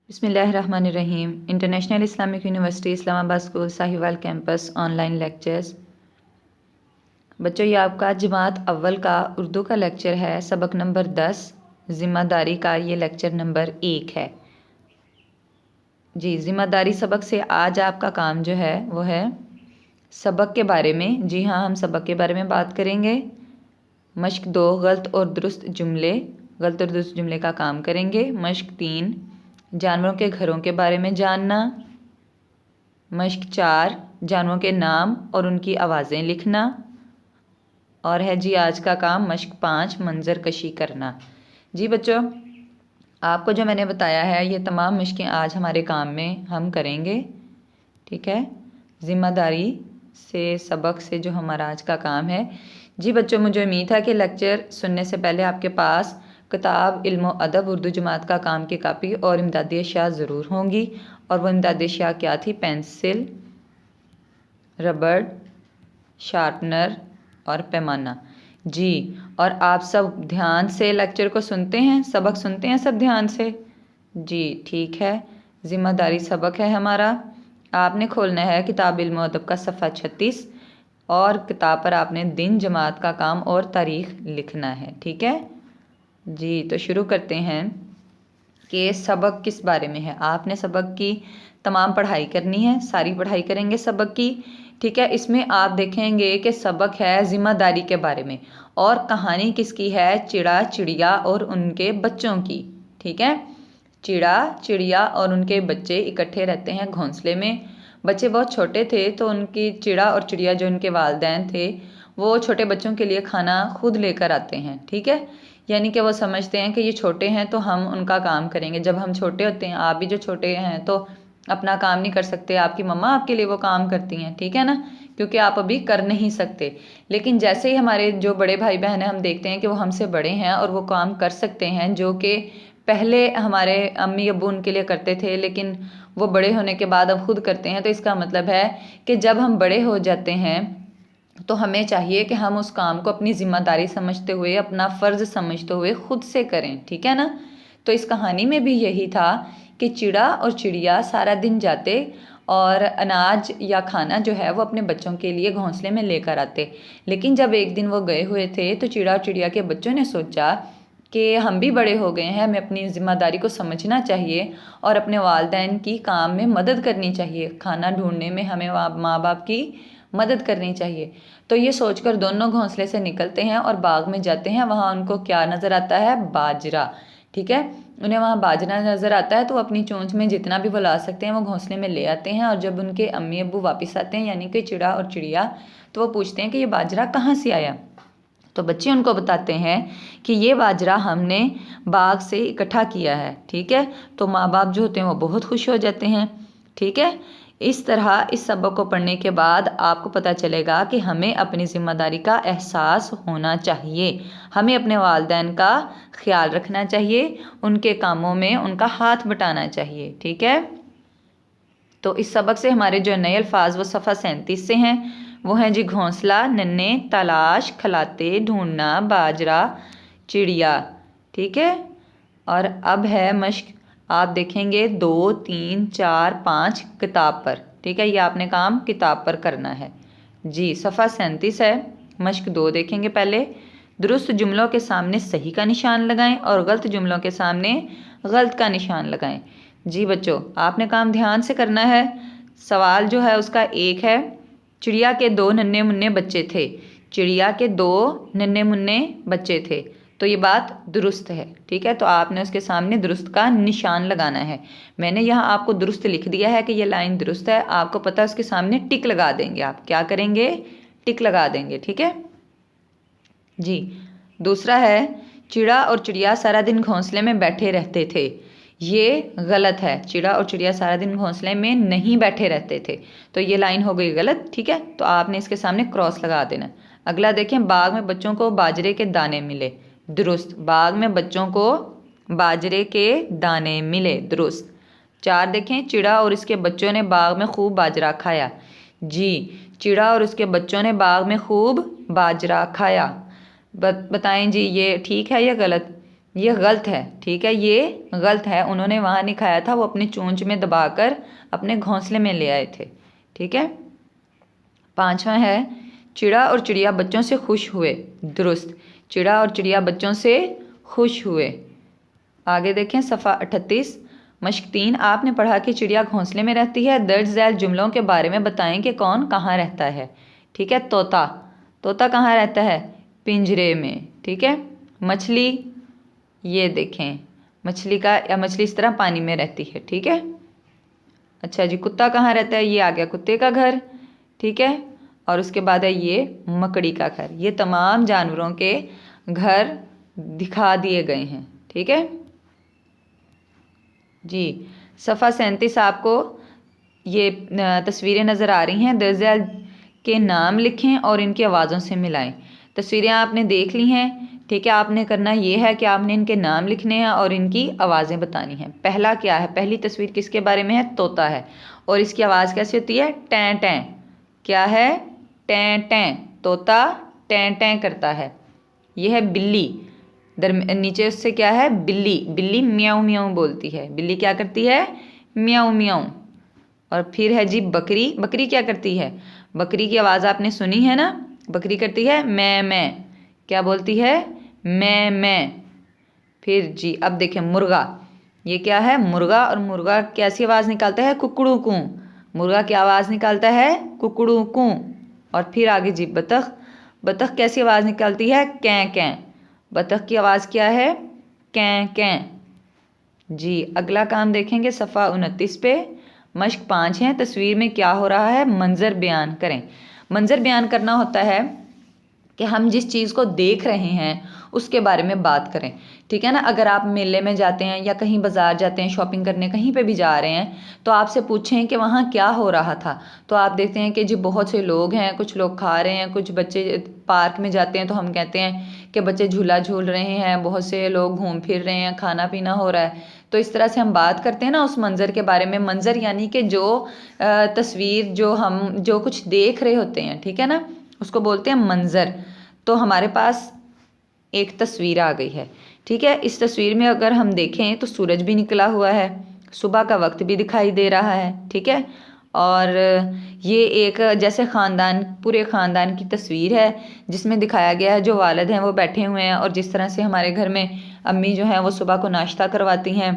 बिस्मिल्लाहिर्रहमानिर्रहीम। International Islamic university Islamabad school Sahiwal campus online lectures. बच्चों, ये आपका जमात अव्वल का उर्दू का लेक्चर है, सबक नंबर 10 ज़िम्मेदारी का। ये लेक्चर नंबर 1 है जी। ज़िम्मेदारी सबक से आज आपका काम जो है वो है सबक के बारे में। जी हाँ, हम सबक के बारे में बात करेंगे। मश्क 2 गलत और दुरुस्त जुमले, गलत और दुरुस्त जुमले का काम करेंगे। मश्क 3 जानवरों के घरों के बारे में जानना। मश्क 4 जानवरों के नाम और उनकी आवाज़ें लिखना। और है जी आज का काम मश्क 5 मंजर कशी करना। जी बच्चों, आपको जो मैंने बताया है ये तमाम मश्कें आज हमारे काम में हम करेंगे, ठीक है। ज़िम्मेदारी से सबक से जो हमारा आज का काम है। जी बच्चों, मुझे उम्मीद है कि लेक्चर सुनने से पहले आपके पास किताब इल्म अदब उर्दू जमात का काम की कापी और इमदादी अशिया ज़रूर होंगी। और वो इमदादी अशिया क्या थी? पेंसिल, रबड़, शार्पनर और पैमाना। जी, और आप सब ध्यान से लेक्चर को सुनते हैं, सबक सुनते हैं सब ध्यान से? जी ठीक है। ज़िम्मेदारी सबक है हमारा। आपने खोलना है किताब इल्म अदब का सफ़ा 36 और किताब पर आपने दिन, जमात का काम और तारीख़ लिखना है, ठीक है जी। तो शुरू करते हैं कि सबक किस बारे में है। आपने सबक की तमाम पढ़ाई करनी है, सारी पढ़ाई करेंगे सबक की, ठीक है। इसमें आप देखेंगे कि सबक है ज़िम्मेदारी के बारे में और कहानी किसकी है? चिड़ा चिड़िया और उनके बच्चों की, ठीक है। चिड़ा चिड़िया और उनके बच्चे इकट्ठे रहते हैं घोंसले में। बच्चे बहुत छोटे थे तो उनकी चिड़ा और चिड़िया जो उनके वालिदैन थे वो छोटे बच्चों के लिए खाना खुद लेकर आते हैं, ठीक है। यानी कि वो समझते हैं कि ये छोटे हैं तो हम उनका काम करेंगे। जब हम छोटे होते हैं, आप भी जो छोटे हैं तो अपना काम नहीं कर सकते, आपकी मम्मा आपके लिए वो काम करती हैं, ठीक है ना, क्योंकि आप अभी कर नहीं सकते। लेकिन जैसे ही हमारे जो बड़े भाई बहन हैं हम देखते हैं कि वो हमसे बड़े हैं और वो काम कर सकते हैं जो कि पहले हमारे अम्मी अब्बू उनके लिए करते थे, लेकिन वो बड़े होने के बाद अब खुद करते हैं। तो इसका मतलब है कि जब हम बड़े हो जाते हैं तो हमें चाहिए कि हम उस काम को अपनी ज़िम्मेदारी समझते हुए, अपना फ़र्ज़ समझते हुए खुद से करें, ठीक है ना। तो इस कहानी में भी यही था कि चिड़ा और चिड़िया सारा दिन जाते और अनाज या खाना जो है वो अपने बच्चों के लिए घोंसले में लेकर आते। लेकिन जब एक दिन वो गए हुए थे तो चिड़ा और चिड़िया के बच्चों ने सोचा कि हम भी बड़े हो गए हैं, हमें अपनी ज़िम्मेदारी को समझना चाहिए और अपने वालिदैन की काम में मदद करनी चाहिए। खाना ढूंढने में हमें माँ बाप की मदद करनी चाहिए। तो ये सोचकर दोनों घोंसले से निकलते हैं और बाग में जाते हैं। वहाँ उनको क्या नज़र आता है? बाजरा, ठीक है। उन्हें वहाँ बाजरा नज़र आता है तो अपनी चोंच में जितना भी वो ला सकते हैं वो घोंसले में ले आते हैं। और जब उनके अम्मी अब्बू वापस आते हैं, यानी कि चिड़ा और चिड़िया, तो वो पूछते हैं कि ये बाजरा कहाँ से आया। तो बच्चे उनको बताते हैं कि ये बाजरा हमने बाग से इकट्ठा किया है, ठीक है। तो माँ बाप जो होते हैं वो बहुत खुश हो जाते हैं, ठीक है। इस तरह इस सबक को पढ़ने के बाद आपको पता चलेगा कि हमें अपनी ज़िम्मेदारी का एहसास होना चाहिए, हमें अपने वालिदैन का ख्याल रखना चाहिए, उनके कामों में उनका हाथ बटाना चाहिए, ठीक है। तो इस सबक से हमारे जो नए अल्फाज वो सफ़ा 37 से हैं, वो हैं जी घोंसला, नन्हे, तलाश, खलाते, ढूंढना, बाजरा, चिड़िया, ठीक है। और अब है मश्क, आप देखेंगे 2, 3, 4, 5 किताब पर, ठीक है। ये आपने काम किताब पर करना है जी। सफ़ा 37 है। मश्क 2 देखेंगे पहले। दुरुस्त जुमलों के सामने सही का निशान लगाएं और गलत जुमलों के सामने गलत का निशान लगाएं। जी बच्चों, आपने काम ध्यान से करना है। सवाल जो है उसका एक है, चिड़िया के 2 नन्हे मुन्ने बच्चे थे। चिड़िया के 2 नन्हे मुन्ने बच्चे थे, तो ये बात दुरुस्त है, ठीक है। तो आपने उसके सामने दुरुस्त का निशान लगाना है। मैंने यहाँ आपको दुरुस्त लिख दिया है कि ये लाइन दुरुस्त है। आपको पता है उसके सामने टिक लगा देंगे। आप क्या करेंगे? टिक लगा देंगे, ठीक है जी। दूसरा है, चिड़ा और चिड़िया सारा दिन घोंसले में बैठे रहते थे। ये गलत है। चिड़ा और चिड़िया सारा दिन घोंसले में नहीं बैठे रहते थे, तो ये लाइन हो गई गलत, ठीक है। तो आपने इसके सामने क्रॉस लगा देना। अगला देखें, बाग में बच्चों को बाजरे के दाने मिले। दुरुस्त। बाग में बच्चों को बाजरे के दाने मिले, दुरुस्त। 4 देखें, चिड़ा और इसके बच्चों ने बाग में खूब बाजरा खाया। जी, चिड़ा और उसके बच्चों ने बाग में खूब बाजरा खाया। बताएं जी, ये ठीक है या गलत? ये गलत है, ठीक है, ये गलत है। उन्होंने वहाँ नहीं खाया था, वो अपनी चोंच में दबाकर अपने घोंसले में ले आए थे, ठीक है। 5वां है चिड़ा और चिड़िया बच्चों से खुश हुए। दुरुस्त, चिड़ा और चिड़िया बच्चों से खुश हुए। आगे देखें सफ़ा 38। मश्क 3, आपने पढ़ा कि चिड़िया घोंसले में रहती है। दर्ज झैल जुमलों के बारे में बताएं कि कौन कहाँ रहता है, ठीक है। तोता, तोता कहाँ रहता है? पिंजरे में, ठीक है। मछली, ये देखें मछली का, या मछली इस तरह पानी में रहती है, ठीक है। अच्छा जी, कुत्ता कहाँ रहता है? ये आ गया कुत्ते का घर, ठीक है। और उसके बाद है ये मकड़ी का घर। ये तमाम जानवरों के घर दिखा दिए गए हैं, ठीक है जी। सफ़ा 37 आपको ये तस्वीरें नज़र आ रही हैं। दर्जा के नाम लिखें और इनकी आवाज़ों से मिलाएं। तस्वीरें आपने देख ली हैं, ठीक है। आपने करना ये है कि आपने इनके नाम लिखने हैं और इनकी आवाज़ें बतानी हैं। पहला क्या है? पहली तस्वीर किसके बारे में है? तोता है। और इसकी आवाज़ कैसी होती है? टें टें। क्या है? टें टें। तोता टें टें करता है। यह है बिल्ली, नीचे उससे क्या है? बिल्ली, बिल्ली म्याऊं म्याऊं बोलती है। बिल्ली क्या करती है? म्याऊं म्याऊं। और फिर है जी बकरी, बकरी क्या करती है? बकरी की आवाज़ आपने सुनी है ना, बकरी करती है मैं। क्या बोलती है? मैं। फिर जी अब देखें मुर्गा, ये क्या है? मुर्गा। और मुर्गा कैसी आवाज़ निकालता है? कुकड़ू कू। मुर्गा क्या आवाज़ निकालता है? कुकड़ू कू। और फिर आगे जी बतख, बतख कैसी आवाज़ निकालती है? कैं कैं। बतख की आवाज़ क्या है? कैं कैं। जी अगला काम देखेंगे सफ़ा 29 पे। मश्क 5 है। तस्वीर में क्या हो रहा है? मंजर बयान करें। मंजर बयान करना होता है कि हम जिस चीज़ को देख रहे हैं उसके बारे में बात करें, ठीक है ना। अगर आप मेले में जाते हैं या कहीं बाज़ार जाते हैं शॉपिंग करने, कहीं पे भी जा रहे हैं, तो आपसे पूछें कि वहाँ क्या हो रहा था, तो आप देखते हैं कि जी बहुत से लोग हैं, कुछ लोग खा रहे हैं, कुछ बच्चे पार्क में जाते हैं तो हम कहते हैं कि बच्चे झूला झूल रहे हैं, बहुत से लोग घूम फिर रहे हैं, खाना पीना हो रहा है। तो इस तरह से हम बात करते हैं ना उस मंज़र के बारे में। मंज़र यानी कि जो तस्वीर, जो हम जो कुछ देख रहे होते हैं, ठीक है ना, उसको बोलते हैं मंज़र। तो हमारे पास एक तस्वीर आ गई है, ठीक है। इस तस्वीर में अगर हम देखें तो सूरज भी निकला हुआ है, सुबह का वक्त भी दिखाई दे रहा है, ठीक है। और ये एक जैसे ख़ानदान, पूरे ख़ानदान की तस्वीर है जिसमें दिखाया गया है जो वालिद हैं वो बैठे हुए हैं, और जिस तरह से हमारे घर में अम्मी जो हैं वो सुबह को नाश्ता करवाती हैं,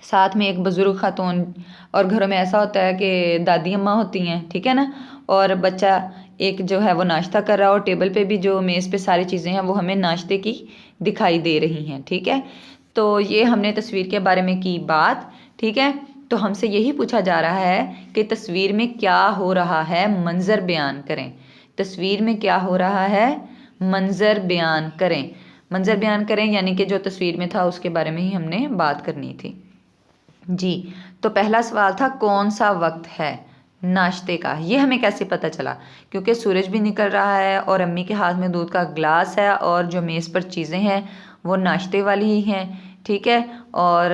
साथ में एक बुज़ुर्ग खातून, और घरों में ऐसा होता है कि दादी अम्मा होती हैं, ठीक है ना। और बच्चा एक जो है वो नाश्ता कर रहा है, और टेबल पे भी जो मेज़ पे सारी चीज़ें हैं वो हमें नाश्ते की दिखाई दे रही हैं, ठीक है। तो ये हमने तस्वीर के बारे में की बात, ठीक है। तो हमसे यही पूछा जा रहा है कि तस्वीर में क्या हो रहा है? मंजर बयान करें। तस्वीर में क्या हो रहा है? मंजर बयान करें। मंजर बयान करें यानी कि जो तस्वीर में था उसके बारे में ही हमने बात करनी थी जी। तो पहला सवाल था कौन सा वक्त है नाश्ते का? ये हमें कैसे पता चला? क्योंकि सूरज भी निकल रहा है और अम्मी के हाथ में दूध का गिलास है, और जो मेज़ पर चीज़ें हैं वो नाश्ते वाली ही हैं, ठीक है। और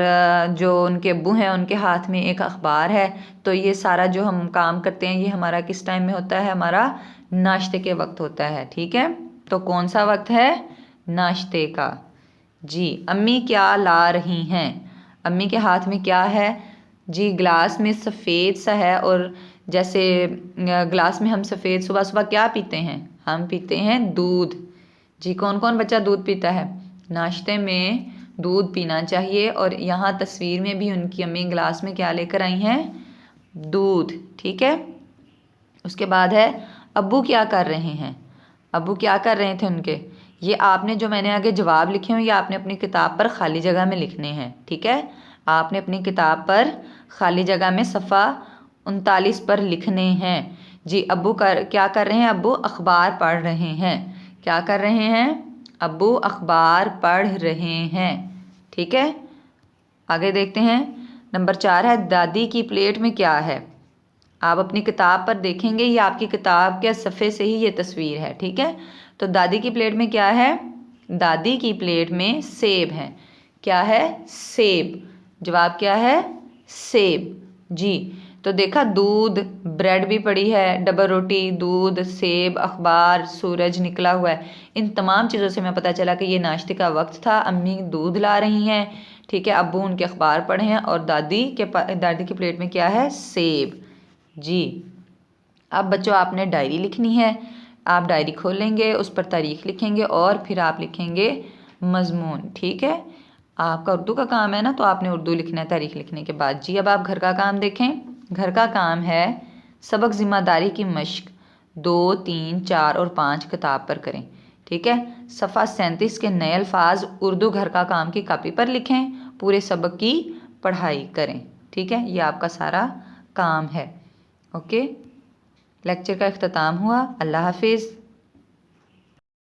जो उनके अब्बू हैं उनके हाथ में एक अखबार है। तो ये सारा जो हम काम करते हैं ये हमारा किस टाइम में होता है? हमारा नाश्ते के वक्त होता है, ठीक है। तो कौन सा वक्त है? नाश्ते का जी। अम्मी क्या ला रही हैं? अम्मी के हाथ में क्या है? जी गिलास में सफ़ेद सा है, और जैसे गिलास में हम सफ़ेद सुबह सुबह क्या पीते हैं? हम पीते हैं दूध। जी कौन कौन बच्चा दूध पीता है? नाश्ते में दूध पीना चाहिए। और यहाँ तस्वीर में भी उनकी अम्मी गिलास में क्या लेकर आई हैं? दूध, ठीक है। उसके बाद है अब्बू क्या कर रहे हैं? अब्बू क्या कर रहे थे उनके? ये आपने जो मैंने आगे जवाब लिखे हैं ये आपने अपनी किताब पर खाली जगह में लिखने हैं, ठीक है। आपने अपनी किताब पर खाली जगह में सफ़ा 39 पर लिखने हैं जी। अब्बू क्या कर रहे हैं? अब्बू अखबार पढ़ रहे हैं। क्या कर रहे हैं? अब्बू अखबार पढ़ रहे हैं, ठीक है। आगे देखते हैं। नंबर 4 है दादी की प्लेट में क्या है? आप अपनी किताब पर देखेंगे, ये आपकी किताब के सफ़े से ही ये तस्वीर है, ठीक है। तो दादी की प्लेट में क्या है? दादी की प्लेट में सेब है। क्या है? सेब। जवाब क्या है? सेब जी। तो देखा, दूध, ब्रेड भी पड़ी है, डबल रोटी, दूध, सेब, अखबार, सूरज निकला हुआ है। इन तमाम चीज़ों से हमें पता चला कि ये नाश्ते का वक्त था। अम्मी दूध ला रही हैं, ठीक है, अब्बू उनके अखबार पढ़े हैं और दादी की प्लेट में क्या है, सेब। जी, अब बच्चों आपने डायरी लिखनी है। आप डायरी खोलेंगे, उस पर तारीख लिखेंगे और फिर आप लिखेंगे मजमून, ठीक है। आपका उर्दू का काम है ना, तो आपने उर्दू लिखना है तारीख लिखने के बाद। जी, अब आप घर का काम देखें। घर का काम है सबक ज़िम्मेदारी की मश्क 2, 3, 4 और 5 किताब पर करें, ठीक है। सफ़ा 37 के नए अल्फाज उर्दू घर का काम की कापी पर लिखें, पूरे सबक की पढ़ाई करें, ठीक है। ये आपका सारा काम है। ओके, लेक्चर का इख्तिताम हुआ। अल्लाह हाफिज़।